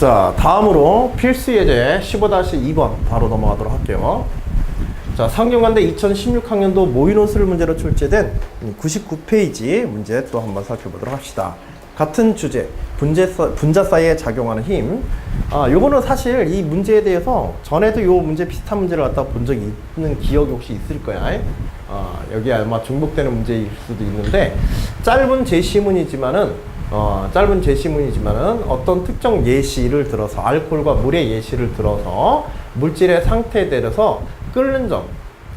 자, 다음으로 필수 예제 15-2번 바로 넘어가도록 할게요. 자, 상경관대 2016학년도 모의논술 문제로 출제된 99페이지 문제 또 한번 살펴보도록 합시다. 같은 주제, 분자 사이에 작용하는 힘. 요거는 사실 이 문제에 대해서 전에도 요 문제 비슷한 문제를 갖다 본 적이 있는 기억이 혹시 있을 거야. 여기 아마 중복되는 문제일 수도 있는데, 짧은 제시문이지만은 어떤 특정 예시를 들어서, 알코올과 물의 예시를 들어서 물질의 상태에 대해서 끓는 점,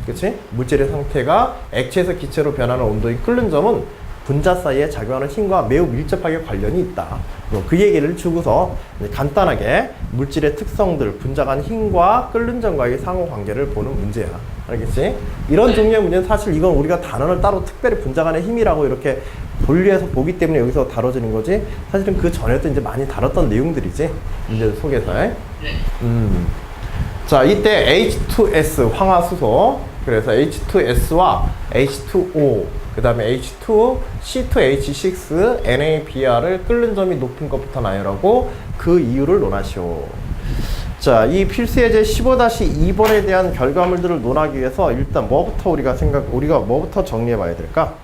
그치? 물질의 상태가 액체에서 기체로 변하는 온도인 끓는 점은 분자 사이에 작용하는 힘과 매우 밀접하게 관련이 있다. 그 얘기를 주고서 간단하게 물질의 특성들, 분자 간 힘과 끓는 점과의 상호 관계를 보는 문제야. 알겠지? 이런 종류의 문제는 사실 이건 우리가 단어를 따로 특별히 분자 간의 힘이라고 이렇게 분리해서 보기 때문에 여기서 다뤄지는 거지. 사실은 그 전에도 이제 많이 다뤘던 내용들이지. 문제 속에서. 자, 이때 H2S 황화수소, 그래서 H2S와 H2O, 그 다음에 H2, C2H6, NaBr을 끓는 점이 높은 것부터 나열하고 그 이유를 논하시오. 자, 이 필수 예제 15-2번에 대한 결과물들을 논하기 위해서 일단 우리가 뭐부터 정리해 봐야 될까?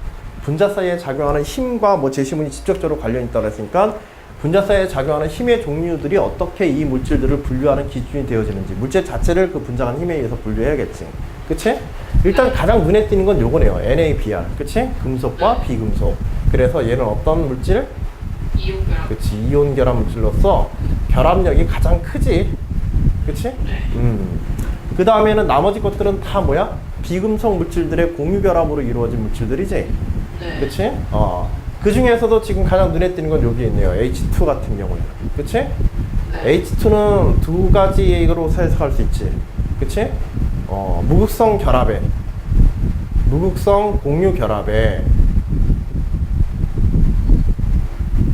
분자 사이에 작용하는 힘과 뭐 제시문이 직접적으로 관련이 있다고 했으니까 분자 사이에 작용하는 힘의 종류들이 어떻게 이 물질들을 분류하는 기준이 되어지는지, 물질 자체를 그 분자 간 힘에 의해서 분류해야겠지. 그치? 일단 가장 눈에 띄는 건 요거네요. NaBr. 그치? 금속과 비금속. 그래서 얘는 어떤 물질? 이온 결합. 그치. 이온 결합 물질로서 결합력이 가장 크지. 그치? 그 다음에는 나머지 것들은 다 뭐야? 비금속 물질들의 공유 결합으로 이루어진 물질들이지. 네. 그치? 그 중에서도 지금 가장 눈에 띄는 건 여기 있네요. H2 같은 경우는. 그치? 네. H2는 두 가지로 해석할 수 있지. 그치? 무극성 결합에, 무극성 공유 결합에,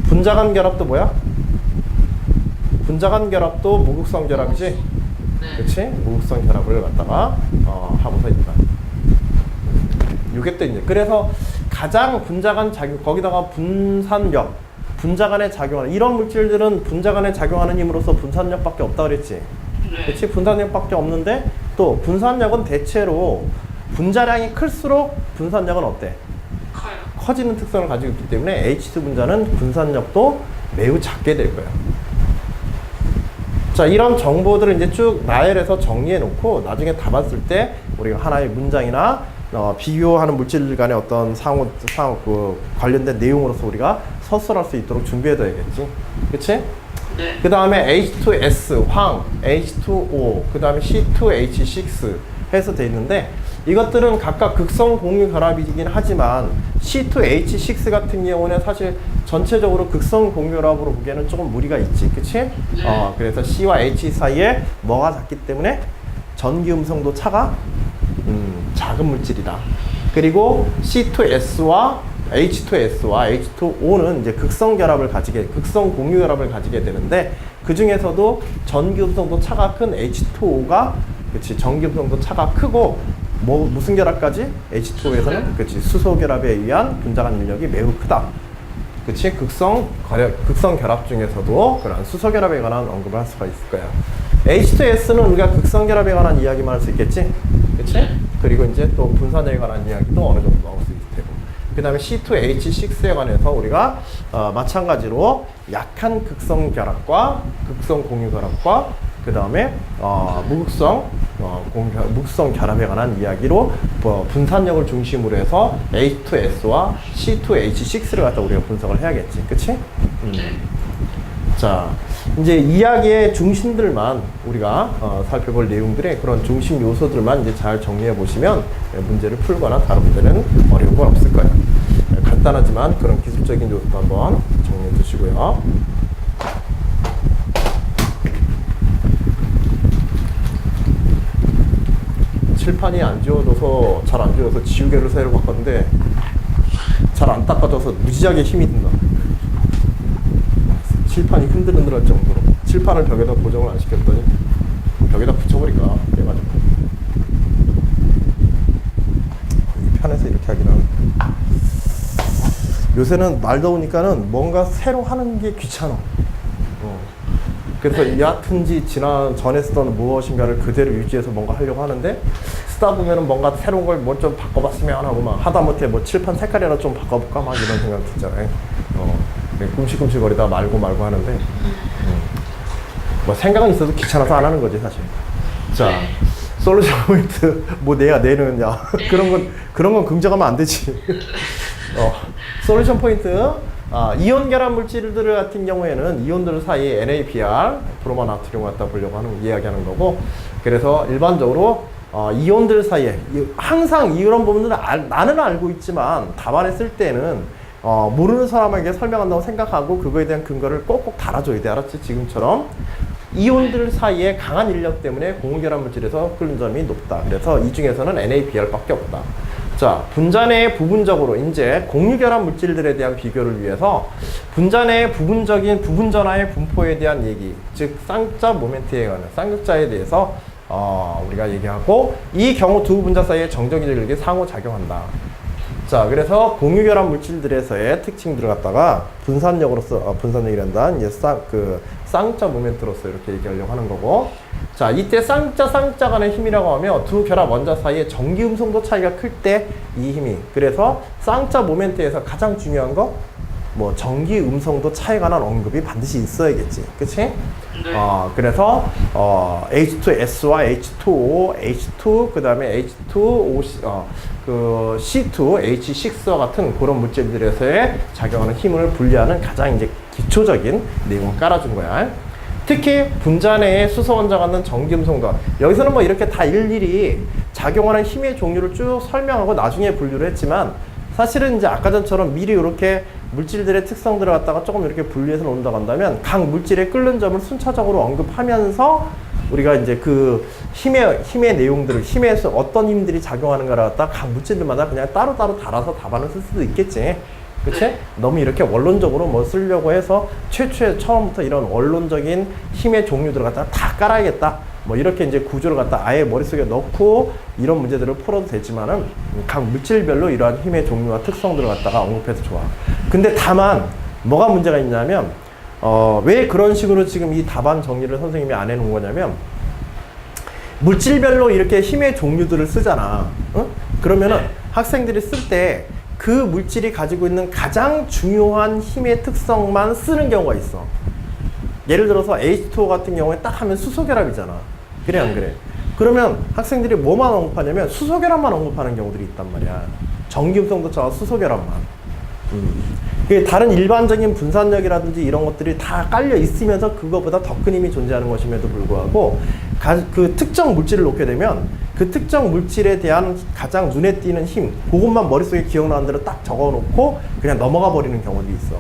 분자 간 결합도 뭐야? 분자 간 결합도 무극성 결합이지? 네. 그치? 무극성 결합을 갖다가, 하고서 있다. 요게 또 이제, 그래서 가장 분자 간 작용, 거기다가 분산력, 분자 간에 작용하는, 이런 물질들은 분자 간에 작용하는 힘으로써 분산력밖에 없다 그랬지? 네. 그치? 분산력밖에 없는데, 또 분산력은 대체로 분자량이 클수록 분산력은 어때? 커요. 커지는 특성을 가지고 있기 때문에 H2 분자는 분산력도 매우 작게 될 거야. 자, 이런 정보들을 이제 쭉 나열해서 정리해 놓고 나중에 다 봤을 때 우리가 하나의 문장이나 비교하는 물질 간의 어떤 상호 관련된 내용으로서 우리가 서술할 수 있도록 준비해 둬야겠지. 그치? 네. 그 다음에 H2S, 황, H2O, 그 다음에 C2H6 해서 돼 있는데, 이것들은 각각 극성 공유 결합이긴 하지만 C2H6 같은 경우는 사실 전체적으로 극성 공유 결합으로 보기에는 조금 무리가 있지. 그치? 네. 그래서 C와 H 사이에 뭐가 작기 때문에 전기 음성도 차가 작은 물질이다. 그리고 C2S와 H2O는 이제 극성 공유 결합을 가지게 되는데, 그 중에서도 전기 음성도 차가 큰 H2O가, 그치, 전기 음성도 차가 크고, 무슨 결합까지? H2O에서는, 그치, 수소 결합에 의한 분자 간 인력이 매우 크다. 그치, 극성 결합 중에서도 그런 수소 결합에 관한 언급을 할 수가 있을 거야. H2S는 우리가 극성 결합에 관한 이야기만 할 수 있겠지? 그치? 그리고 이제 또 분산에 관한 이야기도 어느 정도 나올 수 있을 테고. 그 다음에 C2H6에 관해서 우리가 마찬가지로 약한 극성 결합과 극성 공유 결합과 그 다음에 무극성 결합에 관한 이야기로 분산력을 중심으로 해서 H2S와 C2H6를 갖다 우리가 분석을 해야겠지. 그치? 자, 이제 이야기의 중심들만 우리가 살펴볼 내용들의 그런 중심 요소들만 이제 잘 정리해 보시면 문제를 풀거나 다른 문제는 어려운 건 없을 거예요. 간단하지만 그런 기술적인 요소도 한번 정리해 두시고요. 칠판이 안 지워져서, 잘 안 지워져서 지우개를 새로 바꿨는데 잘 안 닦아져서 무지하게 힘이 든다. 칠판이 흔들흔들할 정도로. 칠판을 벽에다 고정을 안 시켰더니 벽에다 붙여버릴까 해가지고. 이 편에서 이렇게 하긴 하는데, 요새는 날 더우니까는 뭔가 새로 하는 게 귀찮아. 그래서 여하튼지 전에 쓰던 무엇인가를 그대로 유지해서 뭔가 하려고 하는데 쓰다 보면은 뭔가 새로운 걸 뭐 좀 바꿔봤으면 하고 막 하다못해 뭐 칠판 색깔이라도 좀 바꿔볼까 막 이런 생각 들잖아요. 꿈시꿈시거리다 말고 하는데 뭐 생각은 있어도 귀찮아서 안 하는 거지 사실. 자, 네. 솔루션 포인트 뭐 내는 야 그런 건 긍정하면 안 되지. 솔루션 포인트. 이온 결합 물질들 같은 경우에는 이온들 사이에 NaBr, 브로마 나트륨 갖다 보려고 이야기하는 거고, 그래서 일반적으로 이온들 사이에 항상 이런 부분들은 나는 알고 있지만 답안에 쓸 때는 모르는 사람에게 설명한다고 생각하고 그거에 대한 근거를 꼭꼭 달아줘야 돼. 알았지? 지금처럼 이온들 사이에 강한 인력 때문에 고무결합 물질에서 끓는 점이 높다. 그래서 이 중에서는 NaBr밖에 없다. 자, 분자 내에 부분적으로 이제 공유결합 물질들에 대한 비교를 위해서 분자 내의 부분적인 부분전하의 분포에 대한 얘기, 즉 쌍자 모멘트에 관한 쌍극자에 대해서 우리가 얘기하고, 이 경우 두 분자 사이에 정적이들에게 상호작용한다. 자, 그래서 공유결합 물질들에서의 특징들을 갖다가 분산력으로서 분산력이란다. 이제 쌍자 모멘트로서 이렇게 얘기하려고 하는 거고. 자, 이때 쌍자 간의 힘이라고 하면 두 결합 원자 사이의 전기 음성도 차이가 클 때 이 힘이. 그래서 쌍자 모멘트에서 가장 중요한 거 뭐 전기 음성도 차이에 관한 언급이 반드시 있어야겠지. 그치? 네. 그래서 H2S와 H2O, H2 그다음에 H2O C2, H6와 같은 그런 물질들에서의 작용하는 힘을 분리하는 가장 이제 기초적인 내용을 깔아준 거야. 특히 분자 내에 수소 원자 갖는 전기 음성도, 여기서는 뭐 이렇게 다 일일이 작용하는 힘의 종류를 쭉 설명하고 나중에 분류를 했지만, 사실은 이제 아까 전처럼 미리 이렇게 물질들의 특성들을 갖다가 조금 이렇게 분리해서 놓는다고 한다면 각 물질의 끓는 점을 순차적으로 언급하면서 우리가 이제 그 힘의 내용들을, 힘에서 어떤 힘들이 작용하는가를 갖다 각 물질들마다 그냥 따로따로 달아서 답안을 쓸 수도 있겠지. 그치? 너무 이렇게 원론적으로 뭐 쓰려고 해서 최초에 처음부터 이런 원론적인 힘의 종류들을 갖다가 다 깔아야겠다. 뭐 이렇게 이제 구조를 갖다 아예 머릿속에 넣고 이런 문제들을 풀어도 되지만은 각 물질별로 이러한 힘의 종류와 특성들을 갖다가 언급해서 좋아. 근데 다만 뭐가 문제가 있냐면 왜 그런 식으로 지금 이 답안 정리를 선생님이 안 해놓은 거냐면, 물질별로 이렇게 힘의 종류들을 쓰잖아. 응? 그러면은 학생들이 쓸 때 그 물질이 가지고 있는 가장 중요한 힘의 특성만 쓰는 경우가 있어. 예를 들어서 H2O 같은 경우에 딱 하면 수소결합이잖아. 그래 안 그래? 그러면 학생들이 뭐만 언급하냐면 수소결합만 언급하는 경우들이 있단 말이야. 전기음성도 저 수소결합만. 다른 일반적인 분산력이라든지 이런 것들이 다 깔려 있으면서 그거보다 더 큰 힘이 존재하는 것임에도 불구하고 그 특정 물질을 놓게 되면 그 특정 물질에 대한 가장 눈에 띄는 힘, 그것만 머릿속에 기억나는 대로 딱 적어놓고 그냥 넘어가 버리는 경우도 있어.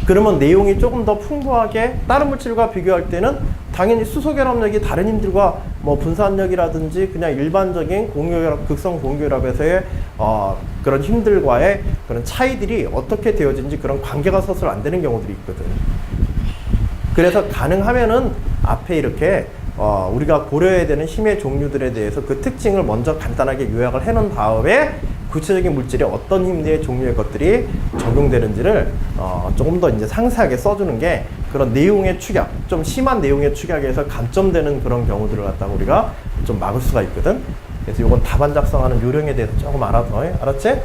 그러면 내용이 조금 더 풍부하게 다른 물질과 비교할 때는 당연히 수소결합력이 다른 힘들과 뭐 분산력이라든지 그냥 일반적인 공유결합, 극성 공유결합에서의 그런 힘들과의 그런 차이들이 어떻게 되어진지 그런 관계가 서술 안 되는 경우들이 있거든. 그래서 가능하면은 앞에 이렇게 우리가 고려해야 되는 힘의 종류들에 대해서 그 특징을 먼저 간단하게 요약을 해놓은 다음에 구체적인 물질에 어떤 힘의 종류의 것들이 적용되는지를 조금 더 이제 상세하게 써주는 게 그런 내용의 축약, 좀 심한 내용의 축약에서 감점되는 그런 경우들을 갖다가 우리가 좀 막을 수가 있거든. 그래서 이건 답안 작성하는 요령에 대해서 조금 알아서, 알았지?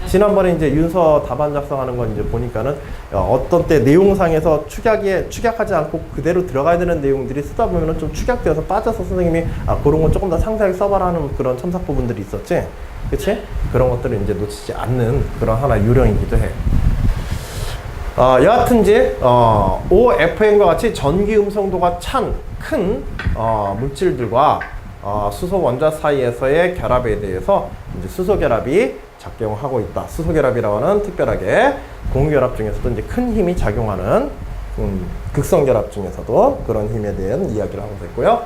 지난번에 이제 윤서 답안 작성하는 건 이제 보니까는 어떤 때 내용상에서 축약하지 않고 그대로 들어가야 되는 내용들이 쓰다 보면은 좀 축약되어서 빠져서 선생님이 그런 건 조금 더 상세하게 써봐라 하는 그런 첨삭 부분들이 있었지? 그치? 그런 것들을 이제 놓치지 않는 그런 하나의 요령이기도 해. 여하튼지 OFN과 같이 전기 음성도가 큰 물질들과 수소 원자 사이에서의 결합에 대해서 이제 수소 결합이 작용하고 있다. 수소 결합이라고 하는 특별하게 공유 결합 중에서도 이제 큰 힘이 작용하는 극성 결합 중에서도 그런 힘에 대한 이야기를 하고 있고요.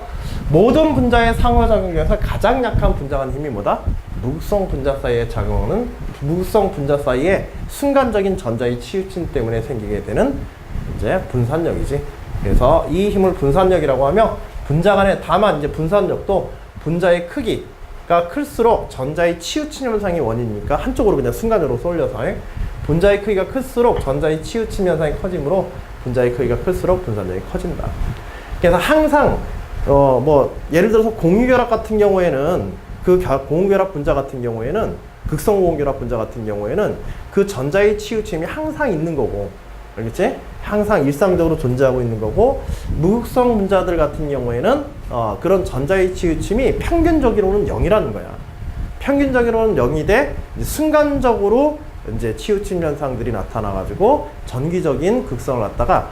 모든 분자의 상호작용 중에서 가장 약한 분자 간 힘이 뭐다? 무극성 분자 사이에 작용하는 무극성 분자 사이에 순간적인 전자의 치우침 때문에 생기게 되는 이제 분산력이지. 그래서 이 힘을 분산력이라고 하며, 분자 간에 다만 이제 분산력도 분자의 크기가 클수록 전자의 치우침 현상이 원인이니까 한쪽으로 그냥 순간적으로 쏠려서 분자의 크기가 클수록 전자의 치우침 현상이 커지므로 분자의 크기가 클수록 분산력이 커진다. 그래서 항상 뭐 예를 들어서 공유결합 같은 경우에는 공유결합 분자 같은 경우에는 극성 공유결합 분자 같은 경우에는 그 전자의 치우침이 항상 있는 거고, 알겠지? 항상 일상적으로 존재하고 있는 거고, 무극성 분자들 같은 경우에는 그런 전자의 치우침이 평균적으로는 0이라는 거야. 평균적으로는 0이 돼 이제 순간적으로 이제 치우침 현상들이 나타나가지고 전기적인 극성을 갖다가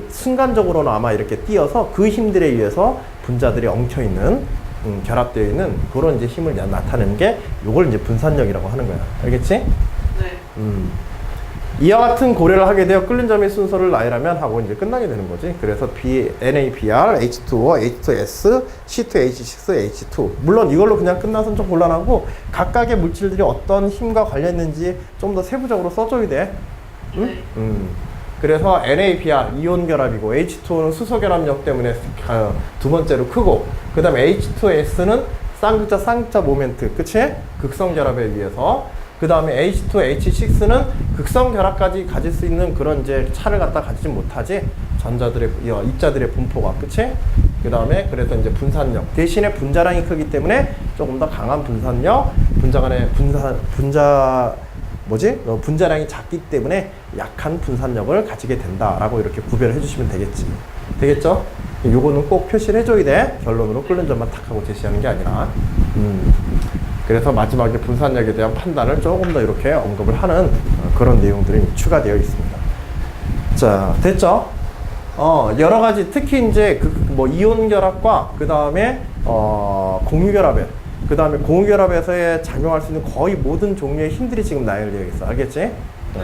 순간적으로는 아마 이렇게 띄어서 그 힘들에 의해서 분자들이 엉켜 있는 결합되어 있는 그런 이제 힘을 나타내는 게 요걸 이제 분산력이라고 하는 거야. 알겠지? 네. 이와 같은 고려를 하게 되어 끓는 점의 순서를 나열하면 하고 이제 끝나게 되는 거지. 그래서 NaBr, H2O, H2S, C2H6, H2. 물론 이걸로 그냥 끝나서는 좀 곤란하고 각각의 물질들이 어떤 힘과 관련있는지 좀 더 세부적으로 써줘야 돼. 응? 네. 그래서 NaBr 이온 결합이고 H2O는 수소 결합력 때문에 두 번째로 크고, 그 다음에 H2S는 쌍극자 모멘트, 그치? 극성 결합에 의해서. 그 다음에 H2H6는 극성 결합까지 가질 수 있는 그런 이제 차를 갖다 가지지 못하지. 전자들의, 입자들의 분포가, 그치? 그 다음에 그래서 이제 분산력. 대신에 분자량이 크기 때문에 조금 더 강한 분산력, 분자량이 작기 때문에 약한 분산력을 가지게 된다라고 이렇게 구별해 주시면 되겠지. 되겠죠? 요거는 꼭 표시를 해줘야 돼. 결론으로 끓는 점만 탁 하고 제시하는 게 아니라. 그래서 마지막에 분산력에 대한 판단을 조금 더 이렇게 언급을 하는 그런 내용들이 추가되어 있습니다. 자, 됐죠? 여러 가지, 특히 이제 뭐 이온 결합과 그 다음에 공유 결합에, 그 다음에 공유 결합에서의 작용할 수 있는 거의 모든 종류의 힘들이 지금 나열되어 있어. 알겠지?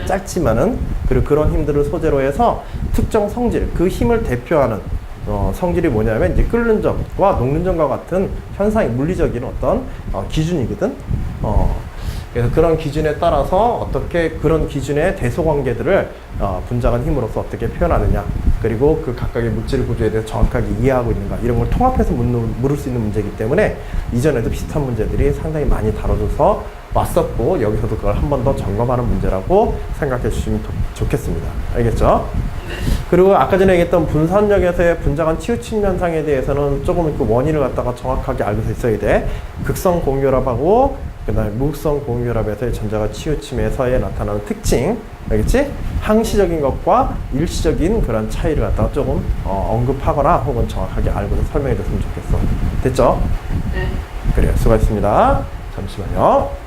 짧지만은 그리고 그런 힘들을 소재로 해서 특정 성질, 그 힘을 대표하는 성질이 뭐냐면 이제 끓는 점과 녹는 점과 같은 현상이 물리적인 어떤 기준이거든. 그래서 그런 기준에 따라서 어떻게 그런 기준의 대소관계들을 분자 간 힘으로서 어떻게 표현하느냐, 그리고 그 각각의 물질 구조에 대해서 정확하게 이해하고 있는가, 이런 걸 통합해서 물을 수 있는 문제이기 때문에 이전에도 비슷한 문제들이 상당히 많이 다뤄져서 왔었고, 여기서도 그걸 한 번 더 점검하는 문제라고 생각해 주시면 좋겠습니다. 알겠죠? 그리고 아까 전에 얘기했던 분산력에서의 분자 간 치우침 현상에 대해서는 조금 그 원인을 갖다가 정확하게 알고 있어야 돼. 극성 공유결합하고 그 다음에 무극성 공유결합에서의 전자가 치우침에서의 나타나는 특징, 알겠지? 항시적인 것과 일시적인 그런 차이를 갖다가 조금 언급하거나 혹은 정확하게 알고서 설명해 줬으면 좋겠어. 됐죠? 네. 그래요. 수고하셨습니다. 잠시만요.